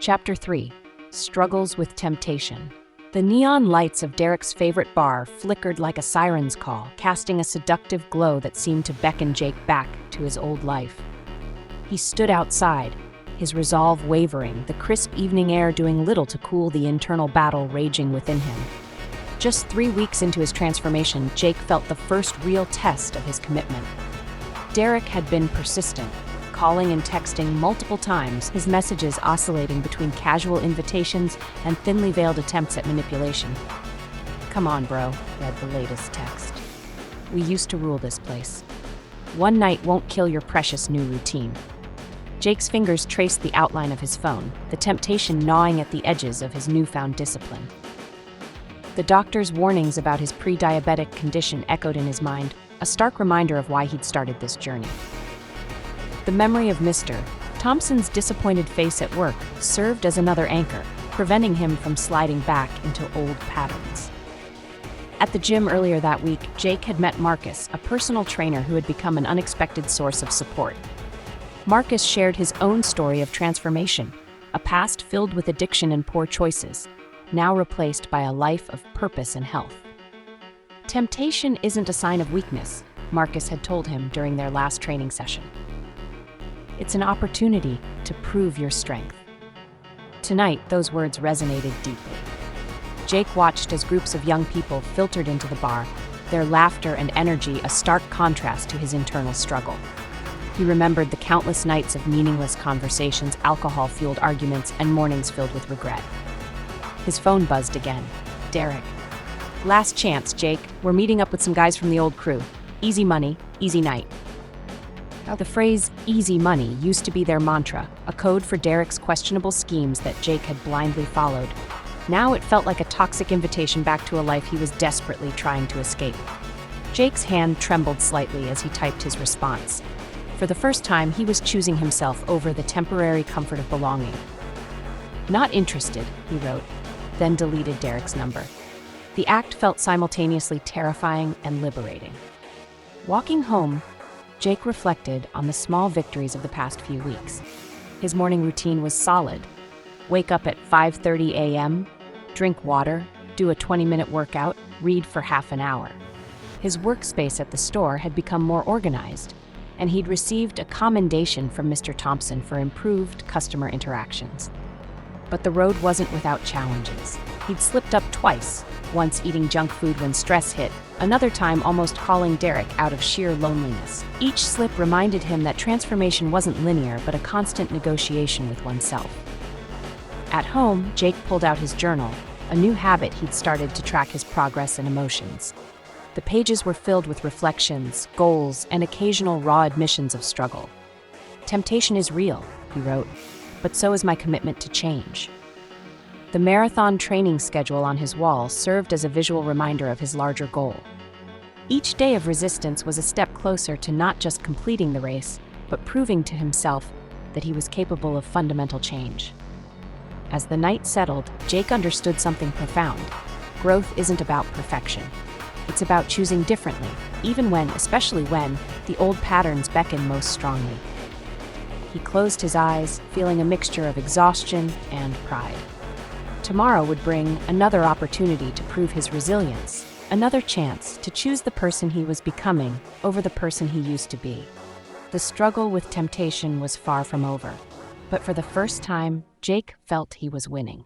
Chapter 3. Struggles with Temptation. The neon lights of Derek's favorite bar flickered like a siren's call, casting a seductive glow that seemed to beckon Jake back to his old life. He stood outside, his resolve wavering, the crisp evening air doing little to cool the internal battle raging within him. Just 3 weeks into his transformation, Jake felt the first real test of his commitment. Derek had been persistent, calling and texting multiple times, his messages oscillating between casual invitations and thinly veiled attempts at manipulation. "Come on, bro," read the latest text. "We used to rule this place. One night won't kill your precious new routine." Jake's fingers traced the outline of his phone, the temptation gnawing at the edges of his newfound discipline. The doctor's warnings about his pre-diabetic condition echoed in his mind, a stark reminder of why he'd started this journey. The memory of Mr. Thompson's disappointed face at work served as another anchor, preventing him from sliding back into old patterns. At the gym earlier that week, Jake had met Marcus, a personal trainer who had become an unexpected source of support. Marcus shared his own story of transformation, a past filled with addiction and poor choices, now replaced by a life of purpose and health. Temptation isn't a sign of weakness, Marcus had told him during their last training session. It's an opportunity to prove your strength. Tonight, those words resonated deeply. Jake watched as groups of young people filtered into the bar, their laughter and energy a stark contrast to his internal struggle. He remembered the countless nights of meaningless conversations, alcohol-fueled arguments, and mornings filled with regret. His phone buzzed again. "Derek. Last chance, Jake. We're meeting up with some guys from the old crew. Easy money, easy night." The phrase "easy money" used to be their mantra, a code for Derek's questionable schemes that Jake had blindly followed. Now it felt like a toxic invitation back to a life he was desperately trying to escape. Jake's hand trembled slightly as he typed his response. For the first time, he was choosing himself over the temporary comfort of belonging. "Not interested," he wrote, then deleted Derek's number. The act felt simultaneously terrifying and liberating. Walking home, Jake reflected on the small victories of the past few weeks. His morning routine was solid. Wake up at 5:30 a.m., drink water, do a 20-minute workout, read for half an hour. His workspace at the store had become more organized, and he'd received a commendation from Mr. Thompson for improved customer interactions. But the road wasn't without challenges. He'd slipped up twice, once eating junk food when stress hit, another time almost calling Derek out of sheer loneliness. Each slip reminded him that transformation wasn't linear, but a constant negotiation with oneself. At home, Jake pulled out his journal, a new habit he'd started to track his progress and emotions. The pages were filled with reflections, goals, and occasional raw admissions of struggle. "Temptation is real," he wrote, "but so is my commitment to change." The marathon training schedule on his wall served as a visual reminder of his larger goal. Each day of resistance was a step closer to not just completing the race, but proving to himself that he was capable of fundamental change. As the night settled, Jake understood something profound. Growth isn't about perfection. It's about choosing differently, even when, especially when, the old patterns beckon most strongly. He closed his eyes, feeling a mixture of exhaustion and pride. Tomorrow would bring another opportunity to prove his resilience, another chance to choose the person he was becoming over the person he used to be. The struggle with temptation was far from over, but for the first time, Jake felt he was winning.